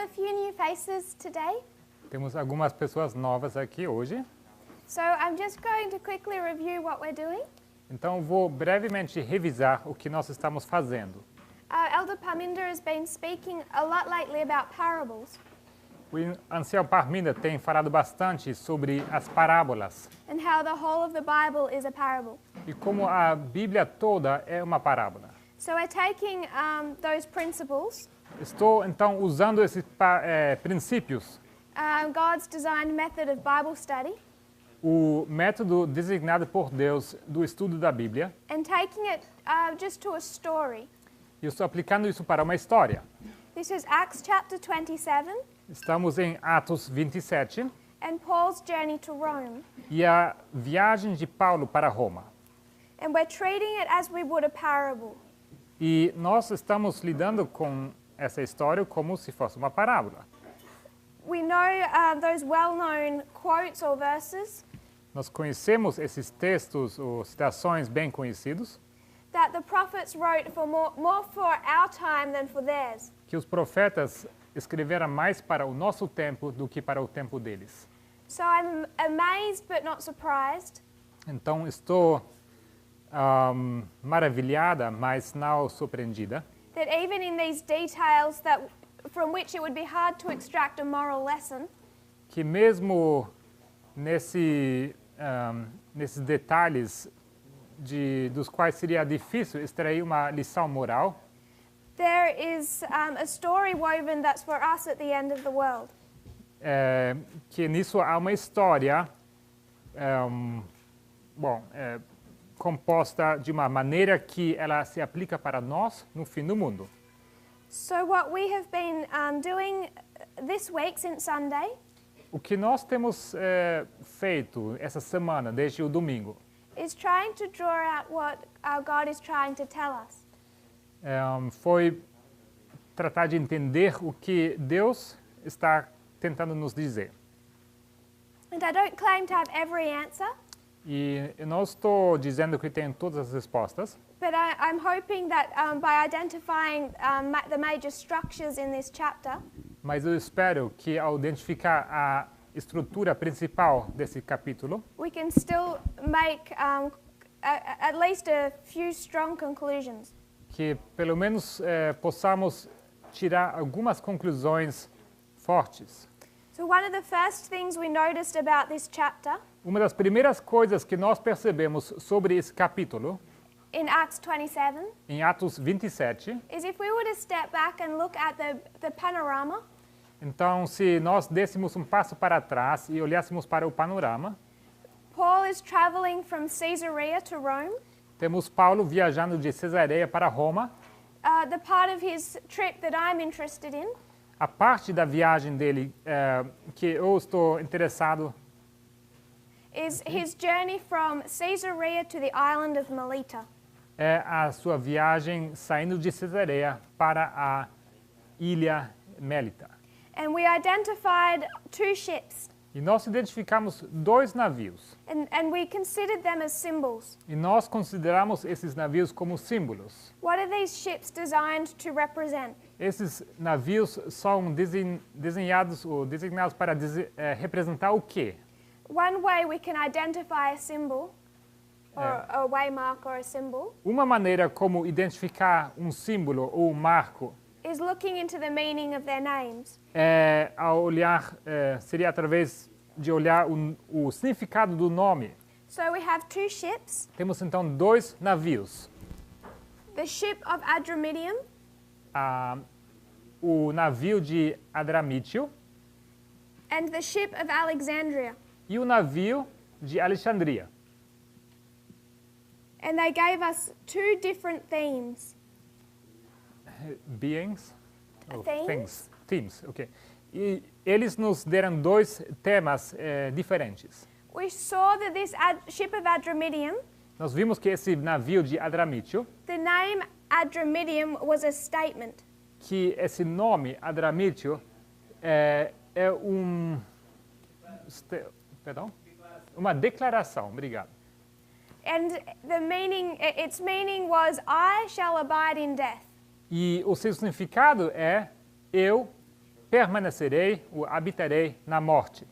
few new faces today. Temos algumas pessoas novas aqui hoje. So I'm just going to quickly review what we're doing. Então vou brevemente revisar o que nós estamos fazendo. Elder Parminder has been speaking a lot lately about parables O ancião Parminda tem falado bastante sobre as parábolas and how the whole of the Bible is a parable. e como a Bíblia toda é uma parábola. So we're taking those principles, Estou então usando esses princípios, God's designed method of Bible study, o método designado por Deus do estudo da Bíblia, and taking it just to a story. e estou aplicando isso para uma história. This is Acts chapter 27 Estamos em Atos 27 and Paul's journey to Rome. e a viagem de Paulo para Roma. And we're treating it as we would a parable. E nós estamos lidando com essa história como se fosse uma parábola. We know those well-known quotes or verses Nós conhecemos esses textos ou citações bem conhecidos that the prophets wrote for more for our time than for theirs. que os profetas escreveram mais para o nosso tempo do que para o tempo deles. So I'm amazed but not surprised Então estou maravilhada, mas não surpreendida, that even in these details that from which it would be hard to extract a moral lesson, que mesmo nesses detalhes dos quais seria difícil extrair uma lição moral, there is a story woven that's for us at the end of the world. que nisso há uma história composta de uma maneira que ela se aplica para nós no fim do mundo. So what we have been doing this week since Sunday O que nós temos feito essa semana, desde o domingo, is trying to draw out what our God is trying to tell us. foi tratar de entender o que Deus está tentando nos dizer. And I don't claim to have every answer, E eu não estou dizendo que tenho todas as respostas, but I'm hoping that by identifying the major structures in this chapter, mas eu espero que ao identificar a estrutura principal desse capítulo, we can still make at least a few strong conclusions. que pelo menos possamos tirar algumas conclusões fortes. So one of the first things we noticed about this chapter Uma das primeiras coisas que nós percebemos sobre esse capítulo, in Acts 27, em Atos 27, is if we were to step back and look at the panorama, então se nós dessemos um passo para trás e olhássemos para o panorama, Paul is traveling from Caesarea to Rome. temos Paulo viajando de Cesareia para Roma. The part of his trip that I'm interested in A parte da viagem dele que eu estou interessado is his journey from Caesarea to the island of Melita. é a sua viagem saindo de Cesareia para a ilha Mélita. And we identified two ships, E nós identificamos dois navios. and we considered them as symbols. E nós consideramos esses navios como símbolos. What are these ships designed to represent? Esses navios são desenhados ou designados para representar o quê? One way we can identify a symbol, or a waymark or a symbol, Uma maneira como identificar um símbolo ou um marco is looking into the meaning of their names. ao olhar, seria através de olhar o significado do nome. So we have two ships, Temos então dois navios. the ship of Adramyttium O navio de Adramítio and the ship of Alexandria. e o navio de Alexandria. And they gave us two different themes. Beings? Oh, Themes? Themes, ok. E eles nos deram dois temas diferentes. We saw that this ship of Adramyttium, Nós vimos que esse navio de Adramítio, the name Adramyttium was a statement. que esse nome Adramítio é perdão? Uma declaração, obrigado. And its meaning was, I shall abide in death. E o seu significado é eu permanecerei ou habitarei na morte.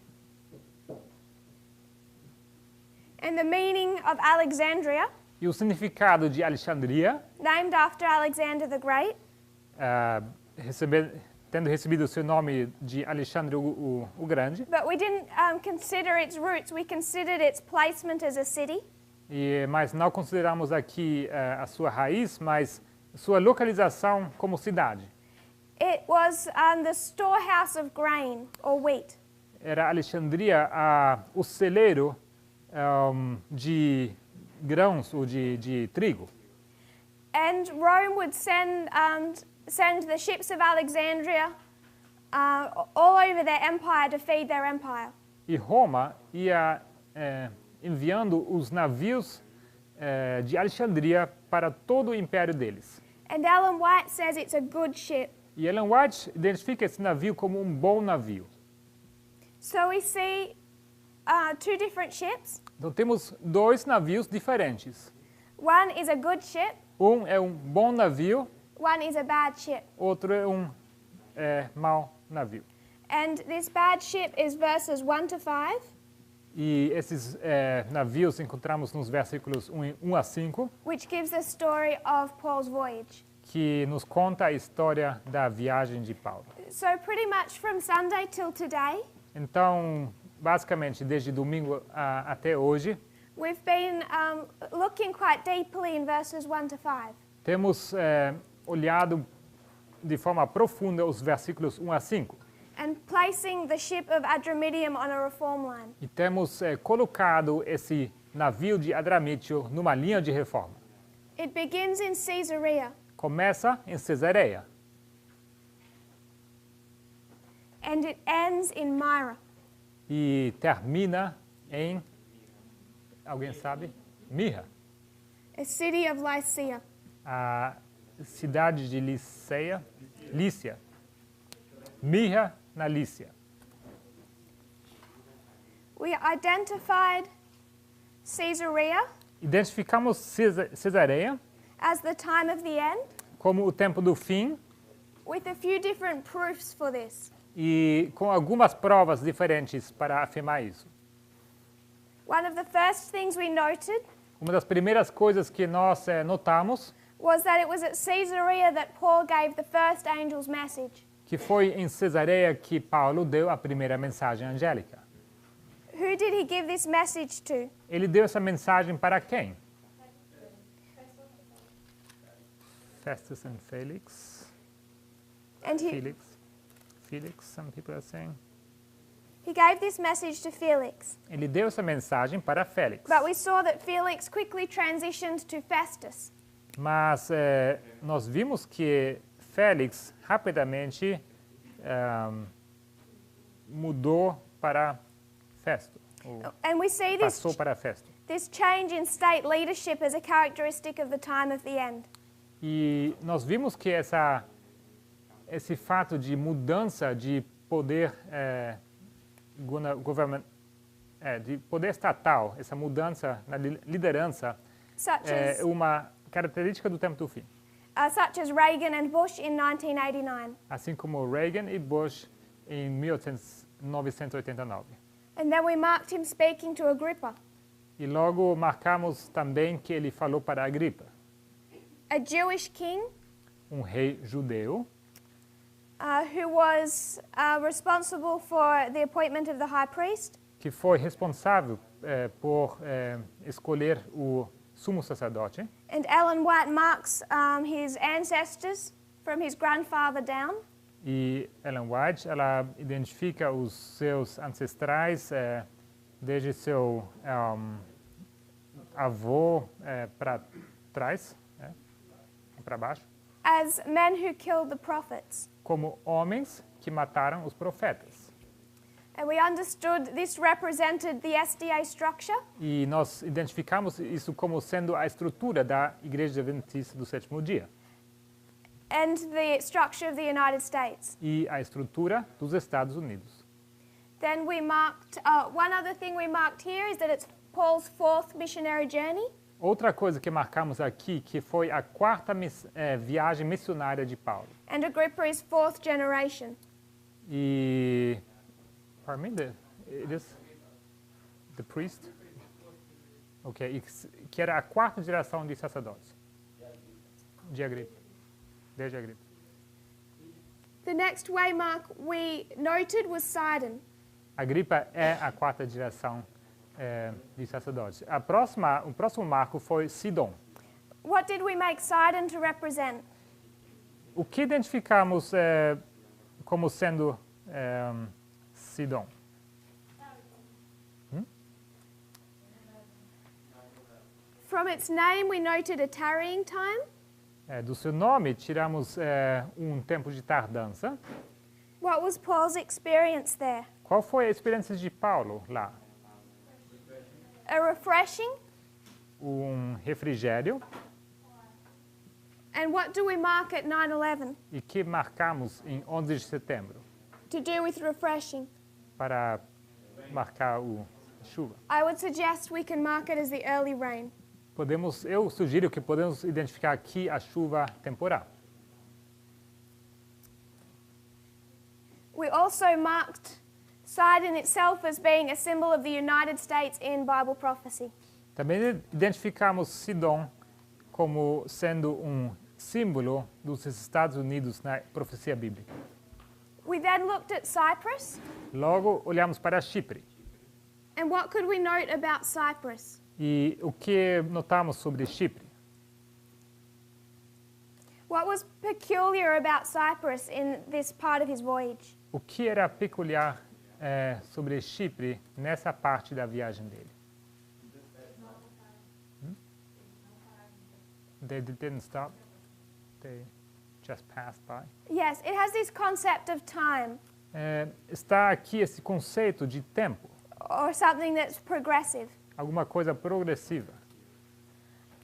And the meaning of Alexandria, E o significado de Alexandria, named after Alexander the Great, tendo recebido o seu nome de Alexandre o Grande, but we didn't consider its roots, we considered its placement as a city. mas não consideramos aqui a sua raiz, mas sua localização como cidade. It was the storehouse of grain or wheat. Era Alexandria o celeiro de grãos ou de trigo. And Rome would send the ships of Alexandria all over their empire to feed their empire. E Roma ia enviando os navios de Alexandria para todo o império deles. And Ellen White says it's a good ship. E Ellen White identifica esse navio como um bom navio. So we see two different ships. Então temos dois navios diferentes. One is a good ship, Um é um bom navio, one is a bad ship. outro é um mau navio. And this bad ship is verses 1 to 5. E esses navios encontramos nos versículos 1 a 5, Which gives the story of Paul's voyage. que nos conta a história da viagem de Paulo. So pretty much from Sunday till today, Então, basicamente, desde domingo até hoje, we've been looking quite deeply in verses 1 to 5. temos olhado de forma profunda os versículos 1 a 5. And placing the ship of Adramyttium on a reform line. E temos colocado esse navio de Adramítio numa linha de reforma. It begins in Caesarea Começa em Cesareia and it ends in Myra. e termina em, alguém sabe? Mirra, A city of Lycia. a cidade de Lícia. Mirra na Lícia. We identified Caesarea Identificamos Cesareia as the time of the end, como o tempo do fim with a few different proofs for this. e com algumas provas diferentes para afirmar isso. One of the first things we noted Uma das primeiras coisas que nós notamos was that it was at Caesarea that Paul gave the first angel's message. que foi em Cesareia que Paulo deu a primeira mensagem angélica. Who did he give this message to? Ele deu essa mensagem para quem? Festus and Felix. And Felix, some people are saying. he gave this message to Felix. Ele deu essa mensagem para Félix. But we saw that Felix quickly transitioned to Festus. Mas nós vimos que Félix rapidamente mudou para Festo. Ou And we see passou para Festo. this change in state leadership as a characteristic of the time of the end. E nós vimos que esse fato de mudança de poder de poder estatal, essa mudança na liderança Such é as, uma característica do tempo do fim. such as Reagan and Bush in 1989. Assim como Reagan e Bush em 1989. And then we marked him speaking to Agrippa, E logo marcamos também que ele falou para Agripa, a Jewish king um rei judeu, who was responsible for the appointment of the high priest, que foi responsável por escolher o sumo sacerdote. and Ellen White marks his ancestors from his grandfather down. E Ellen White, ela identifica os seus ancestrais desde seu avô para trás, para baixo, As men who killed the prophets. como homens que mataram os profetas. And we understood this represented the SDA structure, E nós identificamos isso como sendo a estrutura da Igreja Adventista do Sétimo Dia and the structure of the United States. e a estrutura dos Estados Unidos. Then we marked, one other thing we marked here is that it's Paul's fourth missionary journey. Outra coisa que marcamos aqui, que foi a quarta viagem missionária de Paulo. And Agrippa is fourth generation. E, pardon me, it is the priest? Ok, que era a quarta geração de sacerdotes. De Agripa. Desde Agripa. The next waymark we noted was Sidon. Agripa é a quarta geração de sacerdotes. O próximo marco foi Sidom. What did we make Sidon to represent? O que identificamos como sendo Sidom? From its name, we noted a tarrying time. Do seu nome, tiramos tempo de tardança. What was Paul's experience there? Qual foi a experiência de Paulo lá? A refreshing. Refrigério. And what do we mark at 9/11? E que marcamos em 11 de setembro To do with refreshing? para marcar a chuva. I would suggest we can mark it as the early rain. Eu sugiro que podemos identificar aqui a chuva temporal. We also marked Sidon itself as being a symbol of the United States in Bible prophecy. Também identificamos Sidom como sendo símbolo dos Estados Unidos na profecia bíblica. We then looked at Cyprus. Logo, olhamos para Chipre. And what could we note about Cyprus? E o que notamos sobre Chipre? What was peculiar about Cyprus in this part of his voyage? O que era peculiar sobre Chipre nessa parte da viagem dele? They didn't stop. They just passed by. Yes, it has this concept of time, Está aqui esse conceito de tempo, or something that's progressive. alguma coisa progressiva.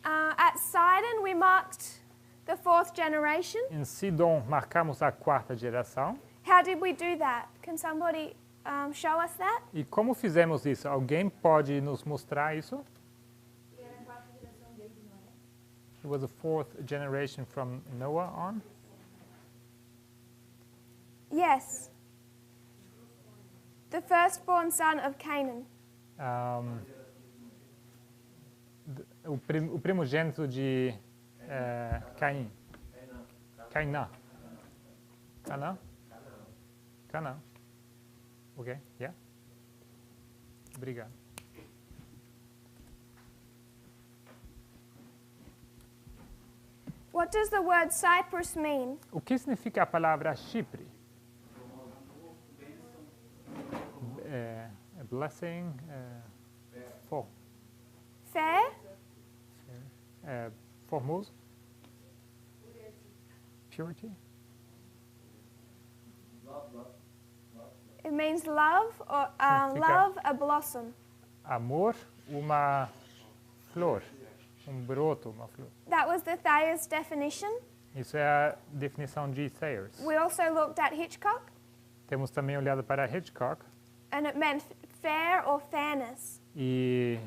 At Sidon, we marked the fourth generation. Em Sidom, marcamos a quarta geração. How did we do that? Can somebody show us that? E como fizemos isso? Alguém pode nos mostrar isso? It was the fourth generation from Noah on. Yes. The firstborn son of Canaan. O primogênito de Caim. Cainã. Canaã? Canaã. Ok, yeah. Obrigado. What does the word Cyprus mean? O que significa a palavra Chipre? Blessing, Fair? formoso, purity, It means love, or Significa- love, a blossom. amor, uma flor, broto, uma flor. That was the Thayer's definition. Isso é a definição de Thayers. We also looked at Hitchcock, Temos também olhado para Hitchcock and it meant fair or fairness. e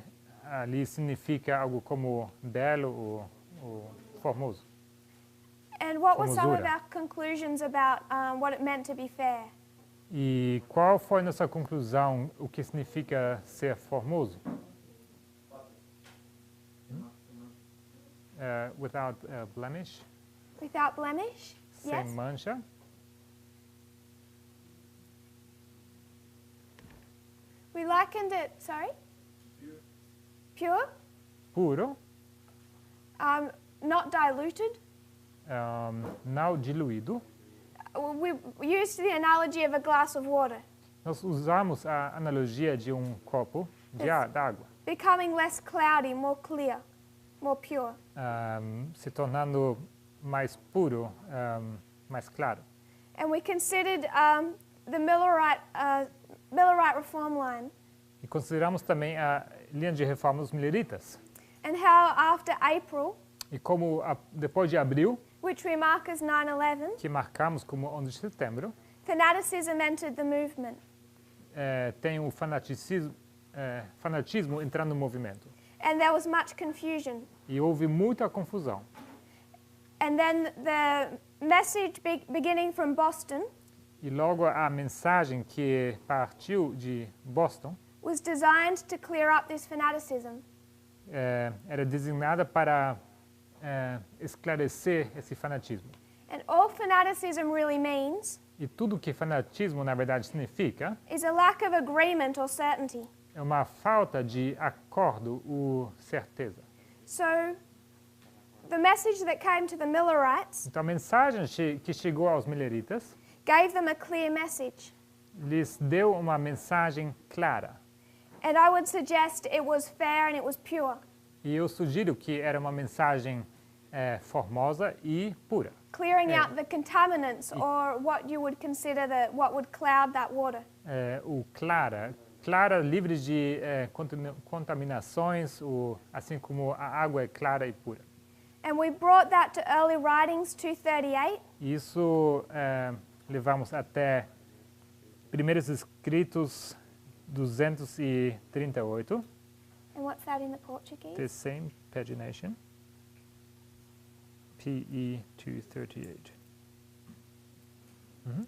ali significa algo como belo ou formoso. And what were some of Formosura. our conclusions about what it meant to be fair? E qual foi nossa conclusão, o que significa ser formoso? Without blemish, Without blemish? sem Yes. mancha. We likened it, sorry? Pure? Puro, Not diluted. não diluído. We used the analogy of a glass of water, Nós usamos a analogia de copo d'água, becoming less cloudy, more clear, more pure. se tornando mais puro, mais claro. And we considered the Millerite reform line, E consideramos também a linha de reforma dos mileritas. and how after April, E como depois de abril, which we mark as 9/11, que marcamos como 11 de setembro, fanaticism entered the movement. tem o fanatismo entrando no movimento. And there was much confusion. E houve muita confusão. And then the message beginning from Boston E logo a mensagem que partiu de Boston was designed to clear up this fanaticism. era designada para esclarecer esse fanatismo. And all fanaticism really means E tudo que fanatismo na verdade significa is a lack of agreement or certainty. é uma falta de acordo ou certeza. So, the message that came to the Millerites Então a mensagem que chegou aos mileritas gave them a clear message. lhes deu uma mensagem clara. And I would suggest it was fair and it was pure, E eu sugiro que era uma mensagem formosa e pura. clearing out the contaminants or what you would consider what would cloud that water. O clara livre de contaminações, assim como a água é clara e pura. And we brought that to Early Writings 238. Isso levamos até Primeiros Escritos 238, And what's that in the Portuguese? the same pagination, PE 238.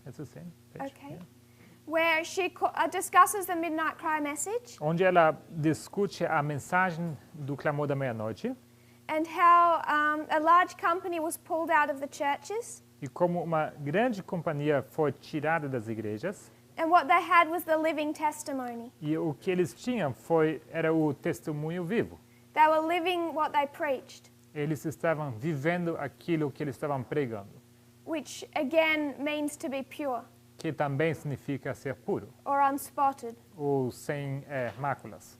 It's the same page. Okay. yeah. Where she discusses the Midnight Cry message Onde ela discute a mensagem do clamor da meia-noite and how a large company was pulled out of the churches. e como uma grande companhia foi tirada das igrejas And what they had was the living testimony. e o que eles tinham era o testemunho vivo. They were living what they preached, Eles estavam vivendo aquilo que eles estavam pregando, which again means to be pure que também significa ser puro or unspotted. ou sem máculas.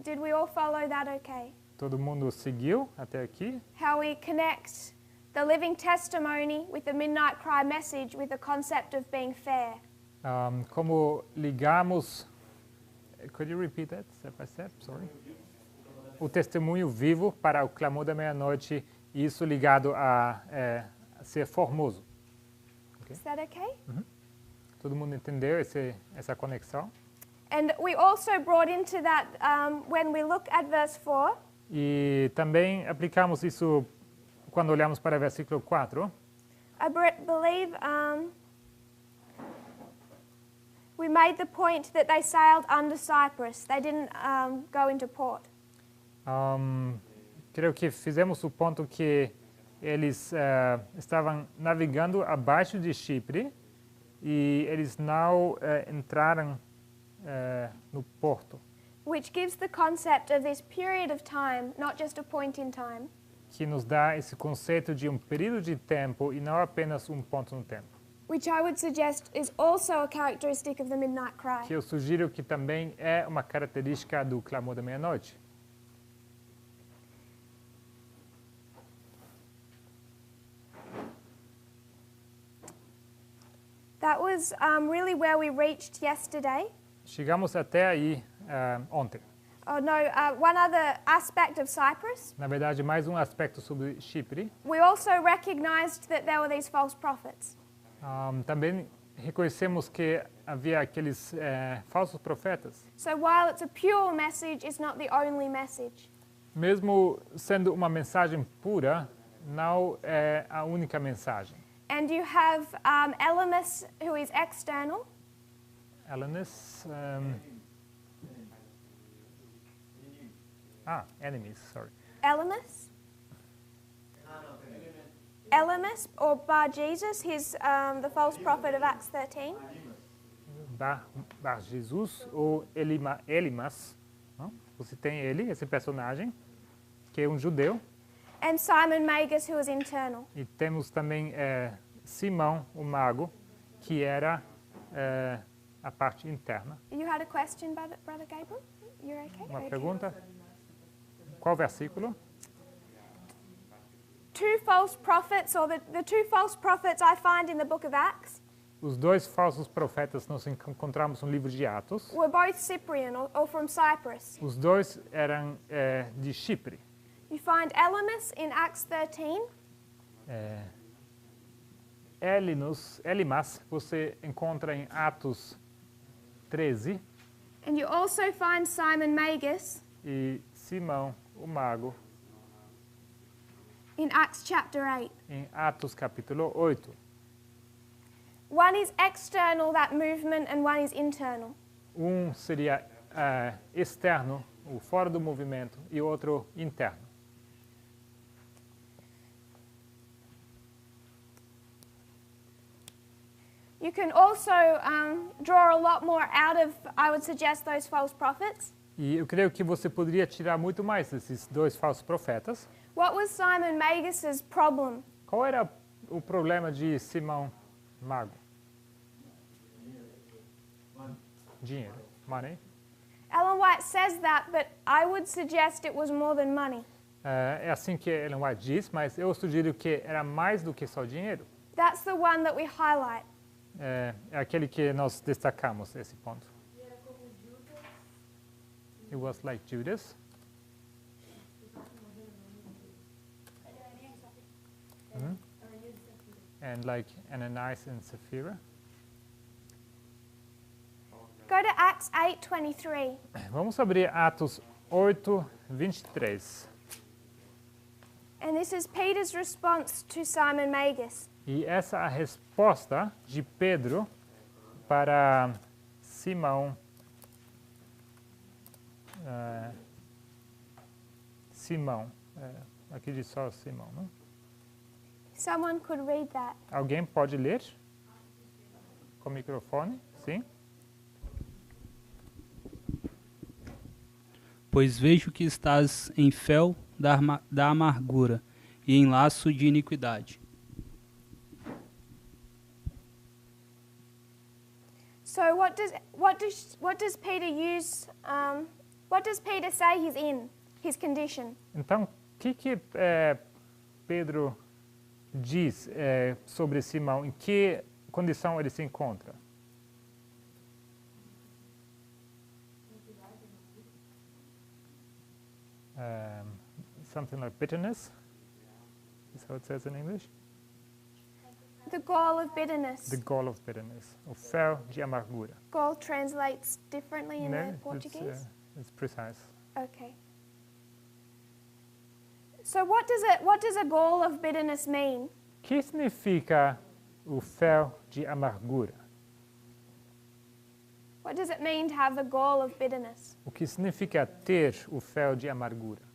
Did we all follow that okay? Todo mundo seguiu até aqui? How we connect the living testimony with the Midnight Cry message with the concept of being fair. Como ligamos... Could you repeat that step by step? Sorry. O testemunho vivo para o clamor da meia-noite, isso ligado a ser formoso. Is that okay? Todo mundo entendeu essa conexão? And we also brought into that when we look at verse 4. E também aplicamos isso quando olhamos para o versículo 4. I believe we made the point that they sailed under Cyprus. They didn't go into port. Creio que fizemos o ponto que eles estavam navegando abaixo de Chipre e eles não entraram no porto, Which gives the concept of this period of time, not just a point in time. que nos dá esse conceito de um período de tempo e não apenas um ponto no tempo. Which I would suggest is also a characteristic of the Midnight Cry. Que eu sugiro que também é uma característica do clamor da meia-noite. That was really where we reached yesterday. Chegamos até aí ontem. Oh no, one other aspect of Cyprus. Na verdade, mais um aspecto sobre Chipre. We also recognized that there were these false prophets. Também reconhecemos que havia aqueles falsos profetas. So while it's a pure message, it's not the only message. Mesmo sendo uma mensagem pura, não é a única mensagem. And you have Elymas, who is external, Elymas, enemies, sorry. Elymas. Elymas, or Bar Jesus, he's the false prophet of Acts 13. Bar Jesus ou Elimas. Não? Você tem ele, esse personagem, que é um judeu. And Simon Magus, who is internal. E temos também Simão, o mago, que era a parte interna. You had a question, Brother Gabriel? You're okay? Uma Okay. pergunta? Qual versículo? Two false prophets, or the two false prophets I find in the book of Acts, Os dois falsos profetas nós encontramos no livro de Atos. were both Cyprian or from Cyprus. Os dois eram de Chipre. You find Elymas in Acts 13, Elimas você encontra em Atos 13 and you also find Simon Magus e Simão, o mago, in Acts chapter 8. em Atos capítulo 8. One is external, that movement, and one is internal. Um seria externo, o fora do movimento, e outro interno. You can also draw a lot more out of, I would suggest, those false prophets. E eu creio que você poderia tirar muito mais desses dois falsos profetas. What was Simon Magus's problem? Qual era o problema de Simão Mago? Dinheiro. Money. Ellen White says that, but I would suggest it was more than money. É assim que Ellen White diz, mas eu sugiro que era mais do que só dinheiro. That's the one that we highlight. É aquele que nós destacamos, esse ponto. It was like Judas. And like Ananias and Sapphira. Go to Acts 8:23. Vamos abrir Atos 8:23. And this is Peter's response to Simon Magus. E essa é a resposta de Pedro para Simão. Simão. Aqui diz só Simão, não? Someone could read that. Alguém pode ler? Com microfone? Sim? Pois vejo que estás em fel da amargura e em laço de iniquidade. So what does Peter use? What does Peter say he's in? His condition. Então, o que Pedro diz sobre Simão? Em que condição ele se encontra? Something like bitterness. Is how it says in English? The gall of bitterness. The gall of bitterness. O fel de amargura. Gall translates differently in No, the Portuguese. It's precise. Okay. So what does a gall of bitterness mean? O que significa o fel de amargura? What does it mean to have the gall of bitterness? O que significa ter o fel de amargura?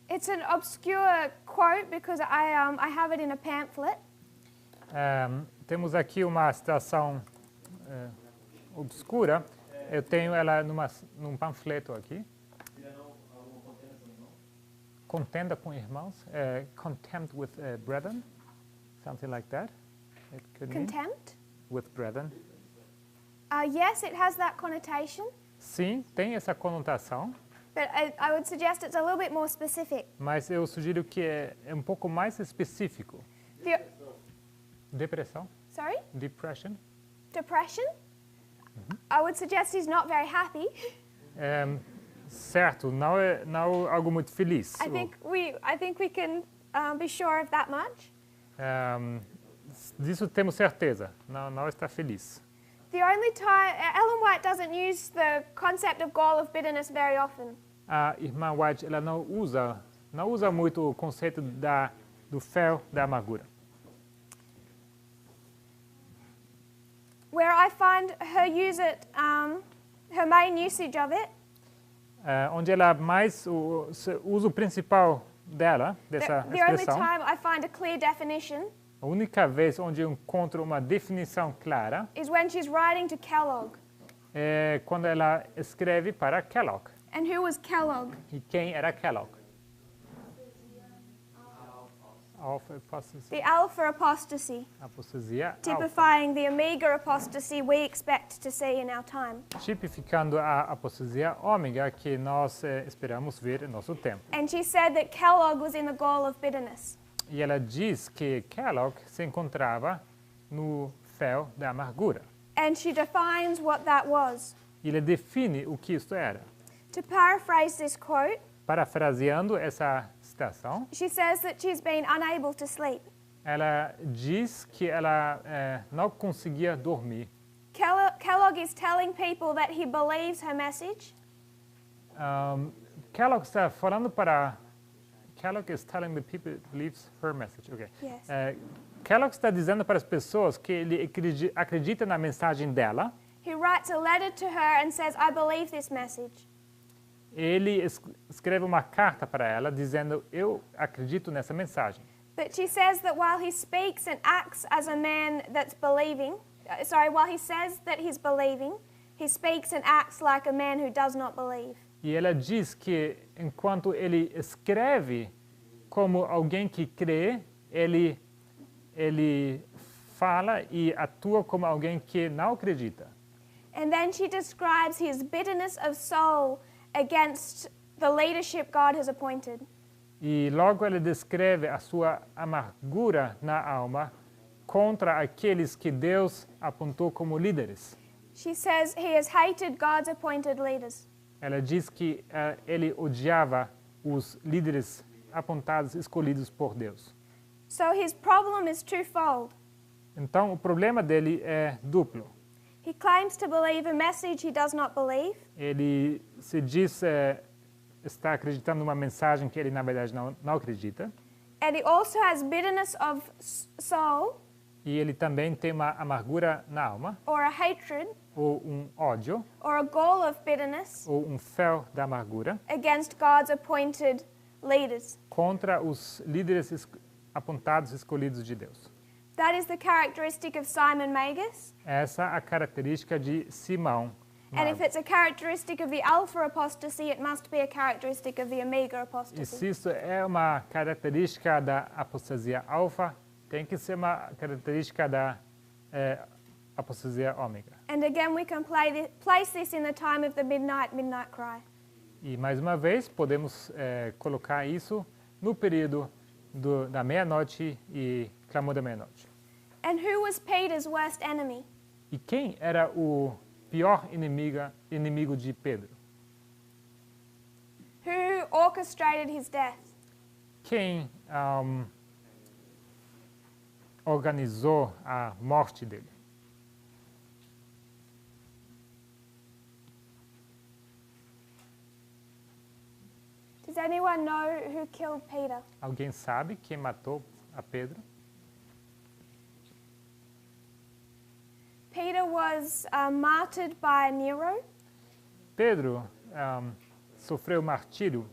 It's an obscure quote because I have it in a pamphlet. Temos aqui uma citação obscura. Eu tenho ela num panfleto aqui. Contenda com irmãos. Contempt with brethren. Something like that. It could mean. Contempt? With brethren. Yes, it has that connotation, Sim, tem essa conotação. but I would suggest it's a little bit more specific. Mas eu sugiro que é um pouco mais específico. Depressão. Sorry? Depression. Depression? I would suggest he's not very happy. Certo, não é algo muito feliz. I think we can be sure of that much. Disso temos certeza. Não está feliz. The only time Ellen White doesn't use the concept of gall of bitterness very often. A irmã White ela não usa muito o conceito do fel da amargura. Where I find her use it, her main usage of it, Onde ela mais o uso principal dela dessa the only expressão. time I find a clear definition A única vez onde eu encontro uma definição clara is when she's writing to Kellogg. é quando ela escreve para Kellogg. And who was Kellogg? E quem era Kellogg? The Alpha apostasy, Apostasia alfa, typifying the Omega apostasy we expect to see in our time. tipificando a apostasia ômega que nós esperamos ver em nosso tempo. And she said that Kellogg was in the gall of bitterness. E ela diz que Kellogg se encontrava no fel da amargura. And she defines what that was. E ele define o que isto era. To paraphrase this quote, Parafraseando essa citação, she says that she's been unable to sleep. ela diz que ela não conseguia dormir. Kellogg is telling people that he believes her message. Kellogg está falando para... Kellogg is telling the people believes her message. Okay. Yes. Kellogg está dizendo para as pessoas que ele acredita na mensagem dela. He writes a letter to her and says, I believe this message. Ele escreve uma carta para ela dizendo, eu acredito nessa mensagem. But she says that while he speaks and acts as a man that's believing, while he says that he's believing, he speaks and acts like a man who does not believe. E ela diz que enquanto ele escreve como alguém que crê, ele fala e atua como alguém que não acredita. And then she describes his bitterness of soul against the leadership God has appointed. E logo ele descreve a sua amargura na alma contra aqueles que Deus apontou como líderes. She says he has hated God's appointed leaders. Ela diz que ele odiava os líderes apontados, escolhidos por Deus. So his problem is twofold. Então, o problema dele é duplo. He claims to believe a message he does not believe, Ele se diz está acreditando numa mensagem que ele, na verdade, não acredita. and he also has bitterness of soul E ele também tem uma amargura na alma, or a hatred ou um ódio, or a gall of bitterness ou um fel da amargura against God's appointed leaders. contra os líderes apontados, escolhidos de Deus. That is the characteristic of Simon Magus. Essa é a característica de Simão. And if Mago. it's a characteristic of the alpha apostasy, it must be a characteristic of the omega E apostasy. se isso é uma característica da apostasia alfa, tem que ser uma característica da apostasia ômega. And again, we can place this in the time of the midnight cry. E mais uma vez, podemos colocar isso no período da meia-noite e clamor da meia-noite. And who was Peter's worst enemy? E quem era o pior inimigo de Pedro? Who orchestrated his death? Quem organizou a morte dele? Does anyone know who killed Peter? Alguém sabe quem matou a Pedro? Peter was martyred by Nero. Pedro sofreu martírio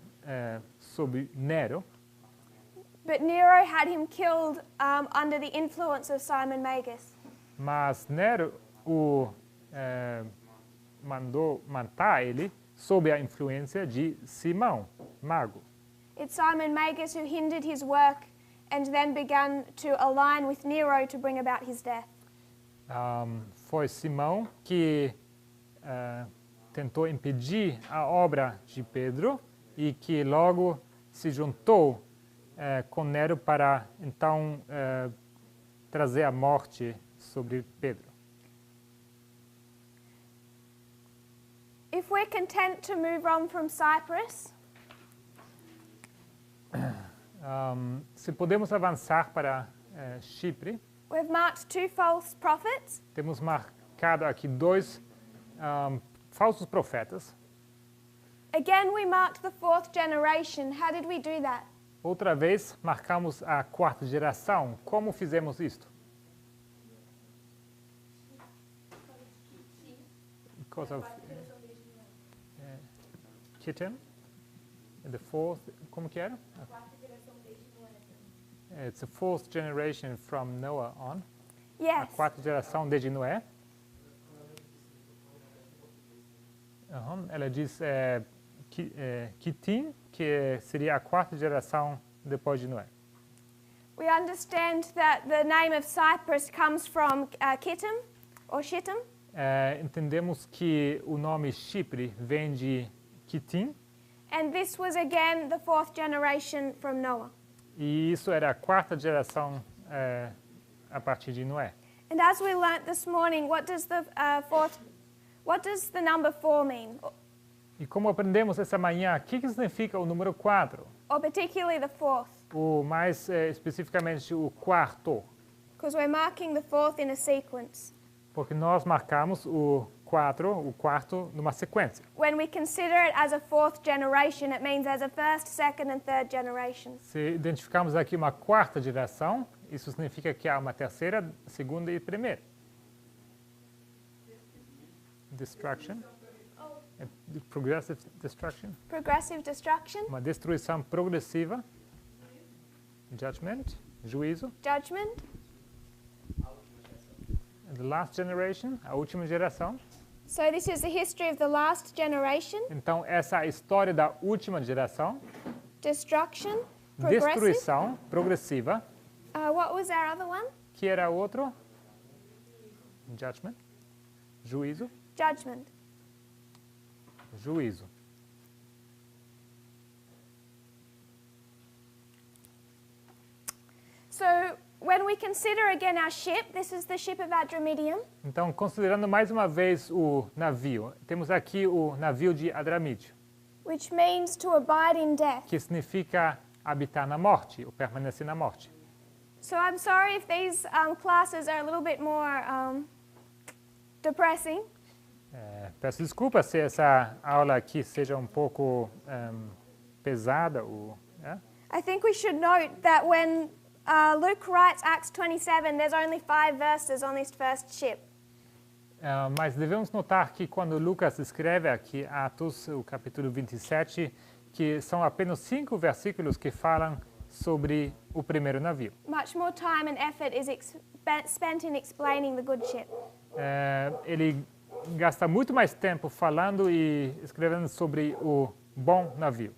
sob Nero, But Nero had him killed under the influence of Simon Magus. mas Nero o mandou matar ele sob a influência de Simão, mago. It's Simon Magus who hindered his work and then began to align with Nero to bring about his death. Foi Simão que tentou impedir a obra de Pedro e que logo se juntou com Nero para então trazer a morte sobre Pedro. If we're content to move on from Cyprus, Se podemos avançar para Chipre, we've marked two false prophets. temos marcado aqui dois falsos profetas. Again, we marked the fourth generation. How did we do that? Outra vez, marcamos a quarta geração. Como fizemos isto? Because of Kittim. The fourth, como que era? It's the fourth generation from Noah on. A Yes. quarta geração desde Noé. Ela diz Kittim, que seria a quarta geração depois de Noé. We understand that the name of Cyprus comes from Kittim or Shittim. Entendemos que o nome Chipre vem de Kittim, And this was again the fourth generation from Noah. e isso era a quarta geração a partir de Noé. And as we learnt this morning, what does the number 4 mean? E como aprendemos essa manhã, o que significa o número 4? Or particularly the fourth? Ou mais especificamente o quarto? Because we're marking the fourth in a sequence. Porque nós marcamos o quarto, numa sequência. When we consider it as a fourth generation, it means as a first, second, and third generation. Se identificamos aqui uma quarta geração, isso significa que há uma terceira, segunda e primeira. Destruction. Progressive destruction. Progressive destruction, Uma destruição progressiva. Judgment. Juízo. judgment. And the last generation, a última geração. So this is the history of the last generation. Então, essa é a história da última geração. Destruction, progressive. Destruição progressiva. What was our other one? Que era outro? Judgment. Juízo. Judgment. Juízo. So when we consider again our ship, this is the ship of Adramyttium. Então, considerando mais uma vez o navio, temos aqui o navio de Adramítio, Which means to abide in death. que significa habitar na morte, ou permanecer na morte. So I'm sorry if these classes are a little bit more depressing, Peço desculpas se essa aula aqui seja um pouco pesada. I think we should note that when Luke writes Acts 27, there's only 5 verses on this first ship. Mas devemos notar que quando Lucas escreve aqui Atos, o capítulo 27, que são apenas 5 versículos que falam sobre o primeiro navio. Much more time and effort is spent in explaining the good ship. Ele gasta muito mais tempo falando e escrevendo sobre o bom navio.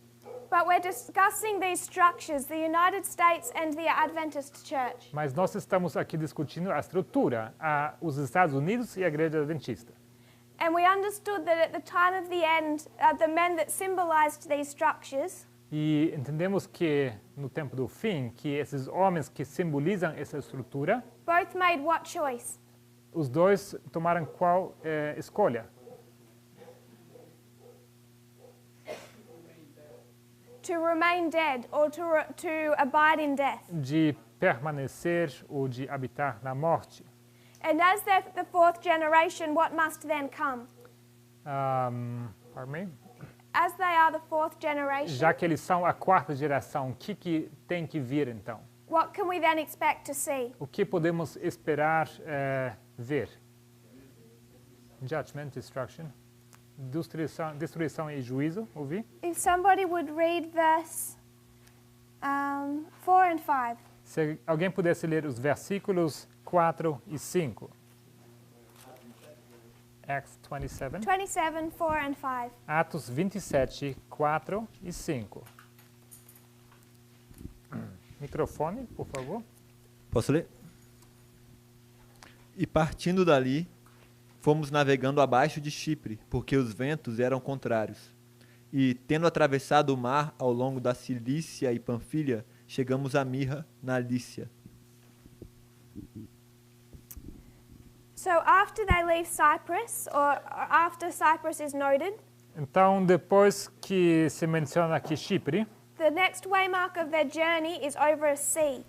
But we're discussing these structures, the United States and the Adventist Church. Mas nós estamos aqui discutindo a estrutura, os Estados Unidos e a Igreja Adventista. And we understood that at the time of the end, the men that symbolized these structures E entendemos que no tempo do fim, que esses homens que simbolizam essa estrutura, both made what choice? os dois tomaram qual escolha? To remain dead or to abide in death. De permanecer ou de habitar na morte. And as they're the fourth generation, what must then come? Pardon me? As they are the fourth generation, Já que eles são a quarta geração, o que tem que vir então? what can we then expect to see? O que podemos esperar ver? Judgment, destruction. Destruição e juízo, ouvi? If somebody would read verse 4 and 5. Se alguém pudesse ler os versículos 4 e 5. Acts 27. 27, 4 and 5. Atos 27, 4 e 5. Microfone, por favor. Posso ler? E partindo dali, fomos navegando abaixo de Chipre, porque os ventos eram contrários. E, tendo atravessado o mar ao longo da Cilícia e Panfilha, chegamos a Mirra, na Lícia. So after they leave Cyprus, or after Cyprus is noted, Então, depois que se menciona aqui Chipre, the next waymark of their journey is over a sea.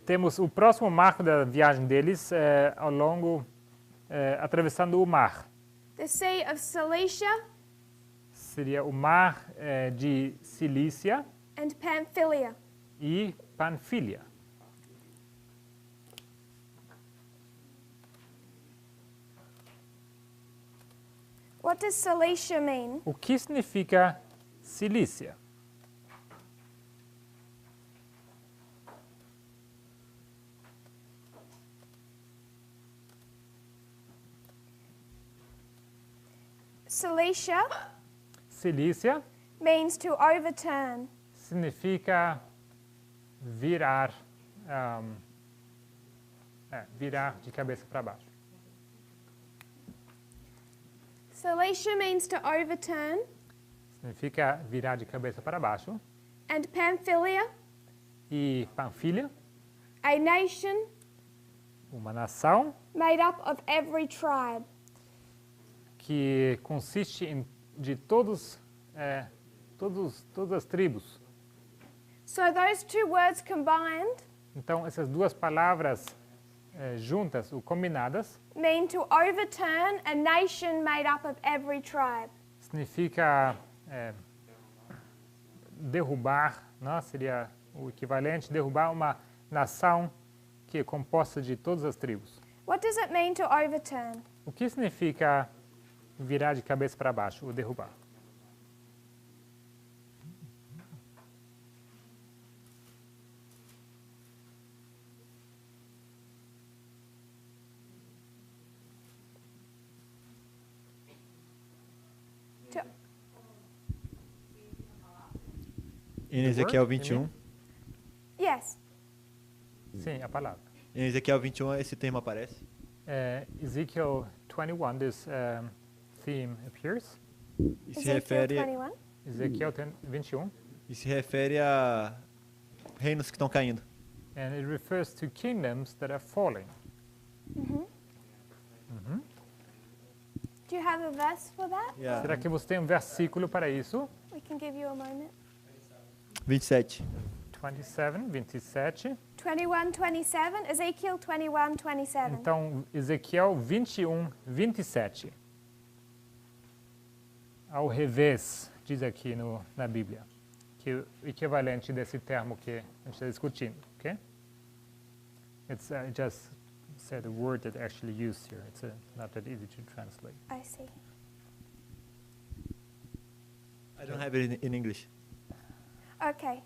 temos o próximo marco da viagem deles ao longo, atravessando o mar. The Sea of Cilicia Seria o mar de Cilícia and Pamphylia. e Panfilha. What does Cilicia mean? O que significa Cilícia? Cilicia Cilícia means to overturn. significa virar, virar de cabeça para baixo. Cilicia means to overturn, Significa virar de cabeça para baixo. and Pamphylia, E Panfilha, a nation uma nação made up of every tribe. que consiste de todas as tribos. So those two words combined Então, essas duas palavras juntas ou combinadas, mean to overturn a nation made up of every tribe. significa derrubar, né? Seria o equivalente, derrubar uma nação que é composta de todas as tribos. What does it mean to overturn? O que significa virar de cabeça para baixo ou derrubar? To, Em Ezequiel word, you 21, yes. Sim, a palavra. em Ezequiel 21 esse termo aparece. Ezekiel 21, this theme appears. E se Ezekiel refere, 21. Ezequiel 21. e se refere a reinos que estão caindo. And it refers to kingdoms that are falling. Do you have a verse for that? Yeah. Será que você tem um versículo para isso? We can give you a moment. 27. 27. 21, 27. Ezekiel 21, 27. Então, Ezequiel 21:27. Ao revés, diz aqui na Bíblia, que é o equivalente desse termo que a gente está discutindo, ok? It's just said the word that actually used here. It's not that easy to translate. I see. I don't have it in English. Okay.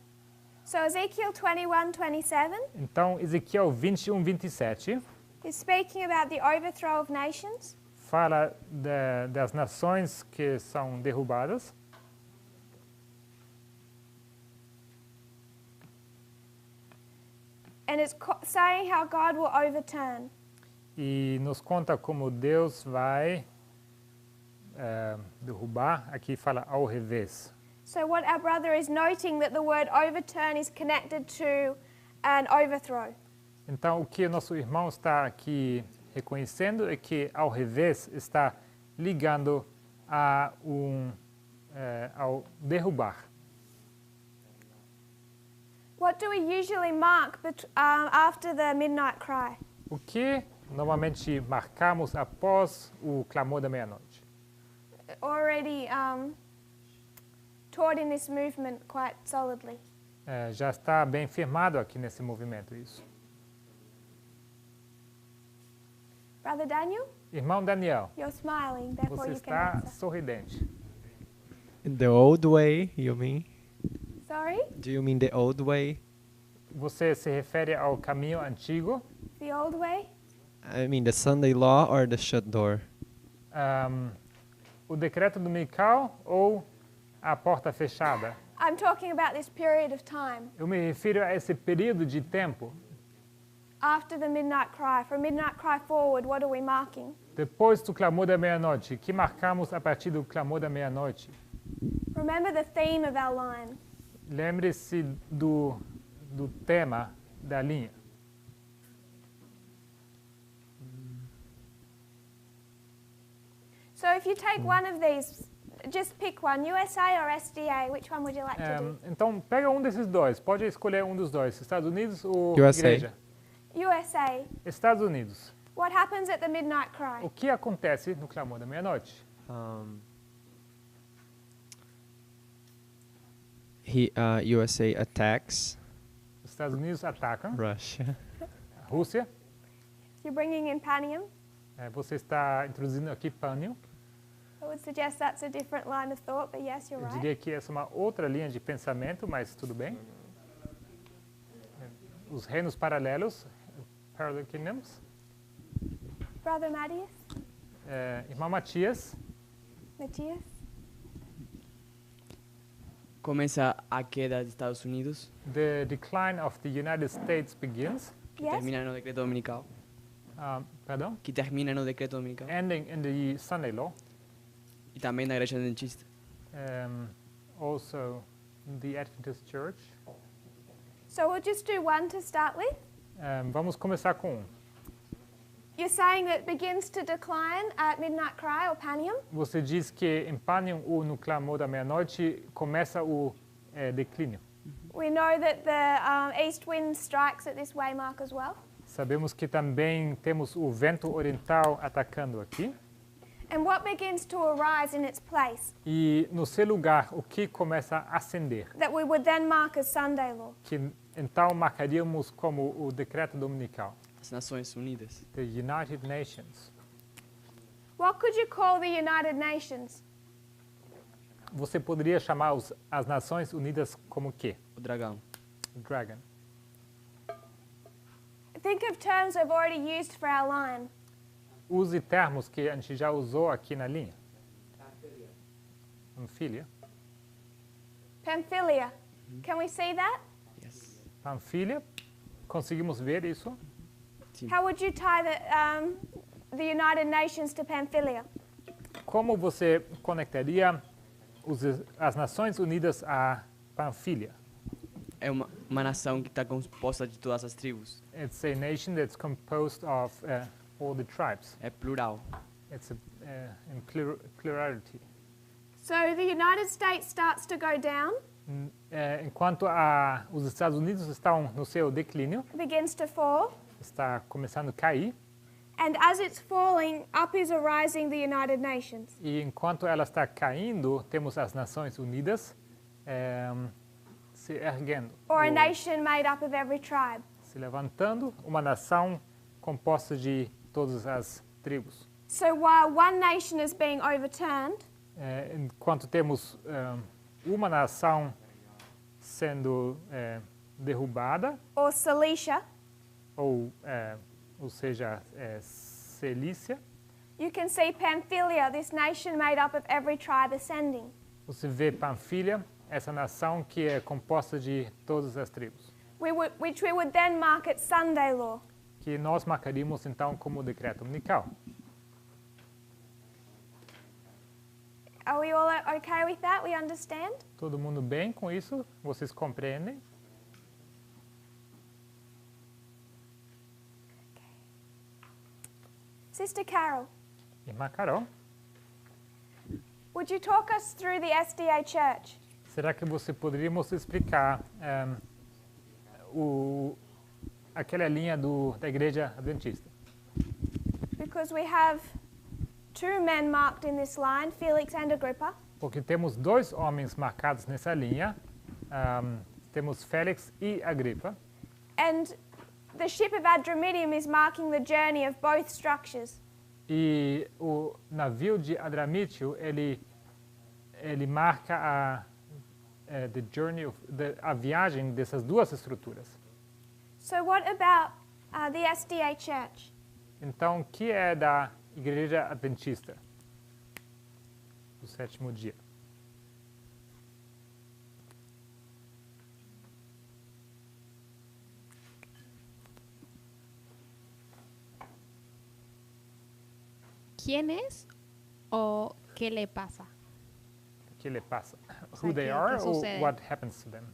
So Ezekiel 21, 27 Então, Ezequiel 21:27 is speaking about the overthrow of nations. fala das nações que são derrubadas. And it's saying how God will overturn. E nos conta como Deus vai derrubar. Aqui fala ao revés. So what our brother is noting that the word overturn is connected to an overthrow. Então, o que o nosso irmão está aqui reconhecendo é que ao revés está ligando ao derrubar. What do we usually mark after the midnight cry? O que normalmente marcamos após o clamor da meia-noite? Already taught in this movement quite solidly. Já está bem firmado aqui nesse movimento isso. Brother Daniel, Irmão Daniel, you're smiling, therefore você you can está answer. sorridente. The old way, you mean? Sorry? Do you mean the old way? Você se refere ao caminho antigo? The old way? I mean the Sunday law or the shut door? O decreto dominical ou a porta fechada? I'm talking about this period of time Eu me refiro a esse período de tempo. after the midnight cry. From midnight cry forward, what are we marking? Depois do clamor da meia-noite, que marcamos a partir do clamor da meia-noite? Remember the theme of our line. Lembre-se do tema da linha. So if you take one of these, just pick one, USA or SDA, which one would you like to do? Então, pega um desses dois. Pode escolher um dos dois. Estados Unidos ou USA. igreja? USA. Estados Unidos. What happens at the midnight O cry? que acontece no clamor da meia-noite? USA attacks Os Estados Unidos atacam Russia. a Rússia. You're bringing in Panium. Você está introduzindo aqui pânico. I would suggest that's a different line of thought, but yes, you're Eu right. diria que essa é uma outra linha de pensamento, mas tudo bem. Os reinos paralelos, parallel kingdoms. Brother Matthias, Irmão Matias, Matthias. Começa a queda de Estados Unidos, the decline of the United States begins. que Yes. termina no decreto dominical, Perdão? que termina no decreto dominical, Ending in the Sunday law. e também na igreja adventista. Also the Adventist Church. So we'll just do one to start with. Vamos começar com um. You're saying that it begins to decline at midnight cry or Panium. Você diz que em Panium ou no clamor da meia-noite começa o declínio. We know that the east wind strikes at this waymark as well. Sabemos que também temos o vento oriental atacando aqui. And what begins to arise in its place E no seu lugar, o que começa a acender? that we would then mark as Sunday law? Que então marcaríamos como o decreto dominical. As Nações Unidas. The United Nations. What could you call the United Nations? Você poderia chamar as Nações Unidas como quê? O dragão. Dragon. Think of terms we've already used for our line. Use termos que a gente já usou aqui na linha. Panfilia. Pamphylia. Can we see that? Yes. Panfilia. Conseguimos ver isso? Sim. How would you tie the United Nations to Pamphylia? Como você conectaria as Nações Unidas a Panfilia? É uma nação que está composta de todas as tribos. It's a nation that's composed of all the tribes. É plural. It's in plurality. So the United States starts to go down, Enquanto os Estados Unidos estão no seu declínio, begins to fall, está começando a cair, and as it's falling, up is arising the United Nations. e enquanto ela está caindo, temos as Nações Unidas se erguendo, Or a ou nation made up of every tribe. se levantando, uma nação composta de todas as tribos. So while one nation is being overturned, Enquanto temos uma nação sendo derrubada, or Cilicia, ou seja, Cilícia, you can see Pamphylia, this nation made up of every tribe, ascending. você vê Panfilia, essa nação que é composta de todas as tribos, Which we would then mark at Sunday law. que nós marcaríamos então como decreto dominical. Are we all okay with that? We understand? Todo mundo bem com isso? Vocês compreendem? Sister Carol, Irmã Carol, would you talk us through the SDA Church? será que você poderia nos explicar aquela linha da Igreja Adventista? Because we have two men marked in this line, Felix and Agrippa, Porque temos dois homens marcados nessa linha, temos Félix e Agripa, and the ship of Adramyttium is marking the journey of both structures. e o navio de Adramítio, ele marca a viagem dessas duas estruturas. So what about the SDA Church? Então, o que é da Igreja Adventista do sétimo dia? ¿Quién es o qué le pasa? O que lhe passa? sea, Who they ¿qué are or sucede? what happens to them?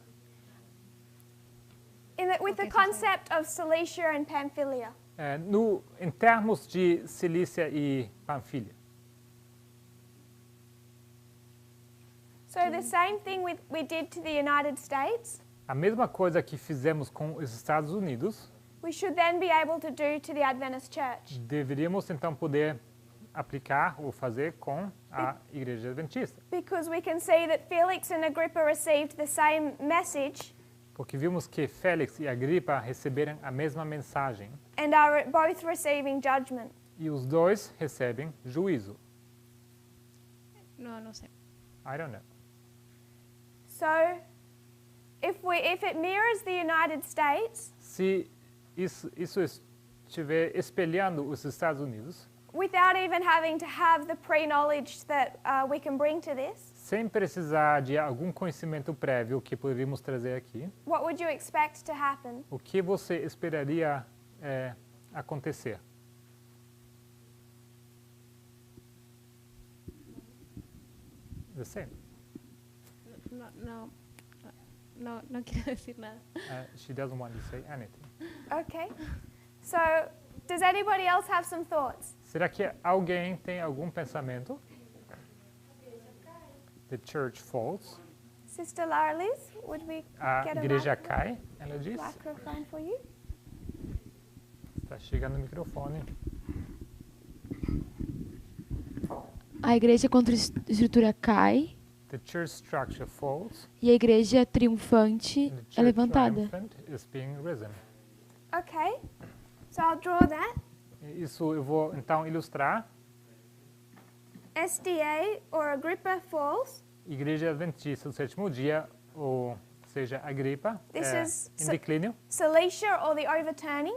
With the Okay, so concept of Cilicia and Pamphylia. Em termos de Cilícia e Panfilia. So the same thing we did to the United States, A mesma coisa que fizemos com os Estados Unidos, we should then be able to do to the Adventist Church. deveríamos então poder aplicar ou fazer com a Igreja Adventista. Because we can see that Felix and Agrippa received the same message Porque vimos que Félix e Agripa receberam a mesma mensagem and are both receiving judgment. e os dois recebem juízo. No, no sé. Ah. I don't know. So if it mirrors the United States, Se isso estiver espelhando os Estados Unidos, without even having to have the pre-knowledge that we can bring to this, sem precisar de algum conhecimento prévio que poderíamos trazer aqui, what would you expect to happen? o que você esperaria acontecer? The same. No quiero decir nada. She doesn't want to say anything. Okay. So does anybody else have some thoughts? Será que alguém tem algum pensamento? The church falls. Sister Lara Liz, would we A get a igreja cai, ela diz. microphone for you? Tá chegando o microfone. A igreja contra estrutura cai The church structure falls. e a igreja triunfante And the é church levantada. triumphant is being risen. Okay, so I'll draw that. Isso eu vou então ilustrar. SDA, or Agrippa, falls. Igreja Adventista do Sétimo Dia, ou seja, Agripa, This is em declínio. Cilicia, or the overturning.